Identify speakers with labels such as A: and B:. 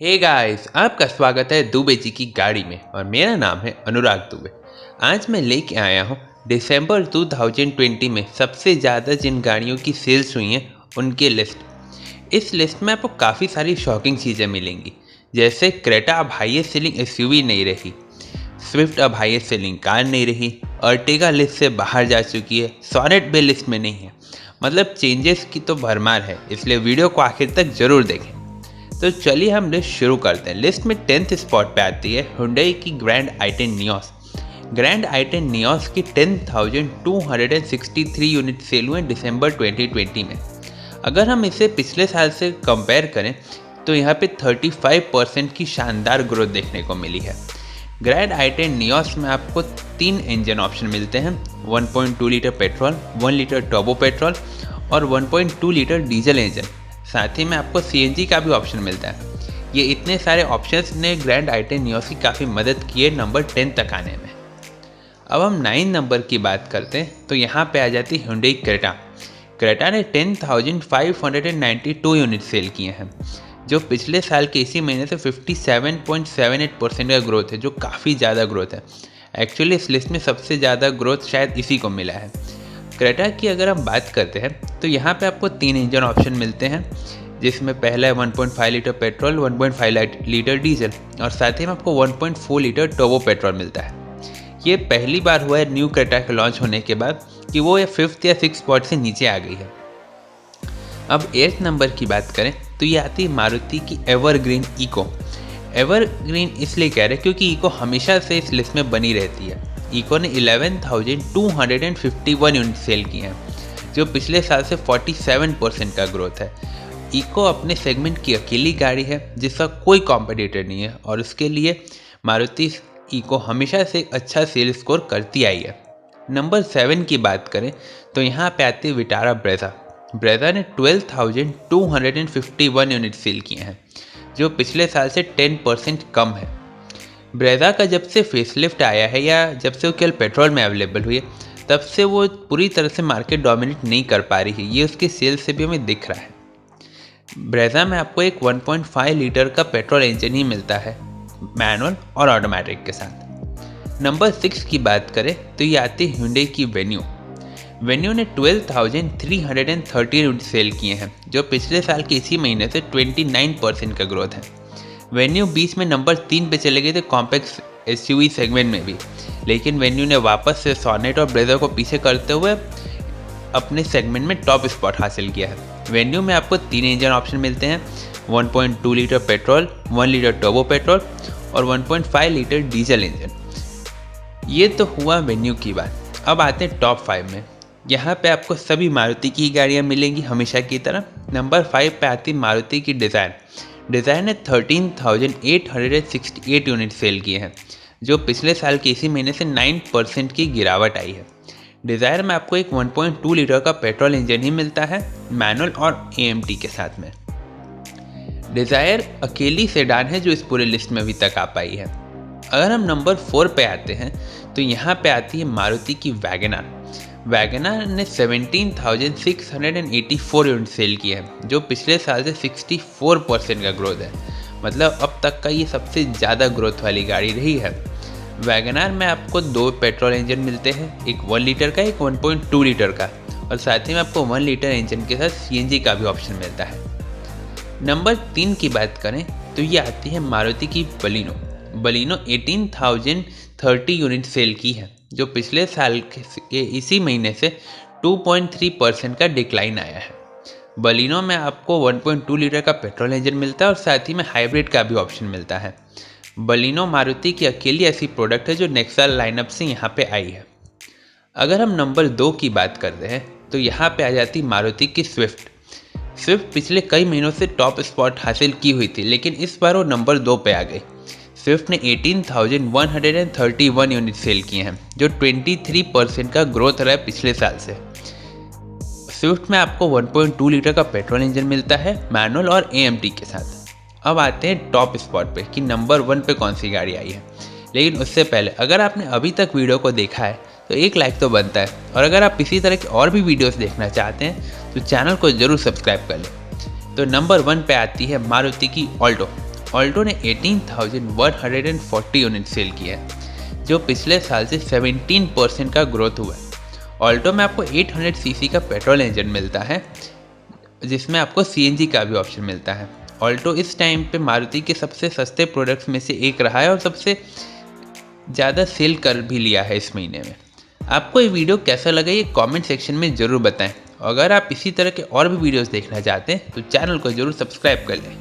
A: Hey guys, आपका स्वागत है दुबे जी की गाड़ी में और मेरा नाम है अनुराग दुबे। आज मैं लेके आया हूँ दिसंबर 2020 में सबसे ज़्यादा जिन गाड़ियों की सेल्स हुई हैं उनकी लिस्ट। इस लिस्ट में आपको काफ़ी सारी शॉकिंग चीज़ें मिलेंगी, जैसे क्रेटा अब हाईएस्ट सेलिंग एसयूवी नहीं रही, स्विफ्ट अब हाईएस्ट सेलिंग कार नहीं रही, अर्टिगा लिस्ट से बाहर जा चुकी है, सोनेट भी लिस्ट में नहीं है। मतलब चेंजेस की तो भरमार है, इसलिए वीडियो को आखिर तक ज़रूर देखें। तो चलिए हम लिस्ट शुरू करते हैं। लिस्ट में 10th स्पॉट पे आती है हुंडई की ग्रैंड आई10 नियोस। ग्रैंड आई10 नियोस की 10,263 यूनिट सेल हुए दिसंबर 2020 में। अगर हम इसे पिछले साल से कंपेयर करें तो यहाँ पे 35% की शानदार ग्रोथ देखने को मिली है। ग्रैंड आई10 नियोस में आपको 3 इंजन ऑप्शन मिलते हैं, 1.2 litre petrol, 1 litre turbo petrol और 1.2 लीटर डीजल इंजन। साथ ही में आपको सीएनजी का भी ऑप्शन मिलता है। ये इतने सारे ऑप्शंस ने ग्रैंड आई10 नियोस की काफ़ी मदद की है नंबर 10 तक आने में। अब हम 9 नंबर की बात करते हैं तो यहाँ पे आ जाती है हुंडई क्रेटा। क्रेटा ने 10,592 यूनिट सेल किए हैं, जो पिछले साल के इसी महीने से 57.78% का ग्रोथ है, जो काफ़ी ज़्यादा ग्रोथ है। एक्चुअली इस लिस्ट में सबसे ज़्यादा ग्रोथ शायद इसी को मिला है। क्रेटा की अगर हम बात करते हैं तो यहाँ पे आपको 3 इंजन ऑप्शन मिलते हैं, जिसमें पहला है 1.5 लीटर पेट्रोल, 1.5 लीटर डीजल और साथ ही में आपको 1.4 लीटर टर्बो पेट्रोल मिलता है। ये पहली बार हुआ है न्यू क्रेटा के लॉन्च होने के बाद कि वो ये 5th या 6th स्पॉट से नीचे आ गई है। अब 8th नंबर की बात करें तो ये आती है मारुति की एवरग्रीन इको। एवरग्रीन इसलिए कह रहे हैं क्योंकि इको हमेशा से इस लिस्ट में बनी रहती है। इको ने 11,251 यूनिट सेल किए हैं, जो पिछले साल से 47% का ग्रोथ है। इको अपने सेगमेंट की अकेली गाड़ी है जिसका कोई कॉम्पिटिटर नहीं है और उसके लिए मारुति इको हमेशा से अच्छा सेल स्कोर करती आई है। नंबर 7 की बात करें तो यहाँ पे आती है विटारा ब्रेजा। ब्रेजा ने 12,251 यूनिट सेल किए हैं, जो पिछले साल से 10% कम है। ब्रेजा का जब से फेसलिफ्ट आया है या जब से वो केवल पेट्रोल में अवेलेबल हुई है, तब से वो पूरी तरह से मार्केट डोमिनेट नहीं कर पा रही है। ये उसके सेल्स से भी हमें दिख रहा है। ब्रेजा में आपको एक 1.5 लीटर का पेट्रोल इंजन ही मिलता है, मैनुअल और ऑटोमेटिक के साथ। नंबर 6 की बात करें तो ये आती है हुंडई की वेन्यू। वेन्यू ने 12,330 यूनिट सेल किए हैं, जो पिछले साल के इसी महीने से 29% का ग्रोथ है। वेन्यू बीच में नंबर 3 पे चले गए थे कॉम्पैक्ट एसयूवी सेगमेंट में भी, लेकिन वेन्यू ने वापस से सोनेट और ब्रेजा को पीछे करते हुए अपने सेगमेंट में टॉप स्पॉट हासिल किया है। वेन्यू में आपको 3 इंजन ऑप्शन मिलते हैं, 1.2 litre petrol, 1 litre turbo petrol और 1.5 लीटर डीजल इंजन। ये तो हुआ वेन्यू की बात। अब आते हैं टॉप 5 में। यहाँ पे आपको सभी मारुति की गाड़ियाँ मिलेंगी हमेशा की तरह। नंबर 5 पे आती मारुति की डिज़ायर। डिज़ायर ने 13,868 यूनिट सेल किए हैं, जो पिछले साल के इसी महीने से 9% की गिरावट आई है। डिज़ायर में आपको एक 1.2 लीटर का पेट्रोल इंजन ही मिलता है, मैनुअल और एएमटी के साथ में। डिज़ायर अकेली सेडान है जो इस पूरे लिस्ट में अभी तक आ पाई है। अगर हम नंबर 4 पे आते हैं तो यहाँ पे आती है मारुति की वैगनार। वैगनार ने 17,684 यूनिट सेल किए हैं, जो पिछले साल से 64% का ग्रोथ है। मतलब अब तक का ये सबसे ज़्यादा ग्रोथ वाली गाड़ी रही है। वैगनार में आपको 2 पेट्रोल इंजन मिलते हैं, एक 1 लीटर का, एक 1.2 लीटर का और साथ ही में आपको 1 लीटर इंजन के साथ सीएनजी का भी ऑप्शन मिलता है। नंबर 3 की बात करें तो ये आती है मारुति की बलिनो। बलिनो 18,030 यूनिट सेल की है, जो पिछले साल के इसी महीने से 2.3% का डिक्लाइन आया है। बलिनो में आपको 1.2 लीटर का पेट्रोल इंजन मिलता है और साथ ही में हाइब्रिड का भी ऑप्शन मिलता है। बलिनो मारुति की अकेली ऐसी प्रोडक्ट है जो नेक्सा लाइनअप से यहाँ पे आई है। अगर हम नंबर 2 की बात करते हैं तो यहाँ पे आ जाती मारुति की स्विफ्ट। स्विफ्ट पिछले कई महीनों से टॉप स्पॉट हासिल की हुई थी, लेकिन इस बार वो नंबर 2 पे आ गई। स्विफ्ट ने 18,131 यूनिट सेल किए हैं, जो 23% का ग्रोथ रहा है पिछले साल से। स्विफ्ट में आपको 1.2 लीटर का पेट्रोल इंजन मिलता है, मैनुअल और एएमटी के साथ। अब आते हैं टॉप स्पॉट पे कि नंबर 1 पे कौन सी गाड़ी आई है। लेकिन उससे पहले अगर आपने अभी तक वीडियो को देखा है तो एक लाइक तो बनता है, और अगर आप इसी तरह के और भी वीडियोस देखना चाहते हैं तो चैनल को ज़रूर सब्सक्राइब कर लें। तो नंबर 1 पे आती है मारुति की ऑल्टो। ऑल्टो ने 18,140 यूनिट सेल किया है, जो पिछले साल से 17% का ग्रोथ हुआ है। ऑल्टो में आपको 800 सीसी का पेट्रोल इंजन मिलता है, जिसमें आपको सीएनजी का भी ऑप्शन मिलता है। ऑल्टो इस टाइम पे मारुति के सबसे सस्ते प्रोडक्ट्स में से एक रहा है और सबसे ज़्यादा सेल कर भी लिया है इस महीने में। आपको ये वीडियो कैसा लगा ये कमेंट सेक्शन में ज़रूर बताएं। अगर आप इसी तरह के और भी वीडियोस देखना चाहते हैं तो चैनल को ज़रूर सब्सक्राइब कर लें।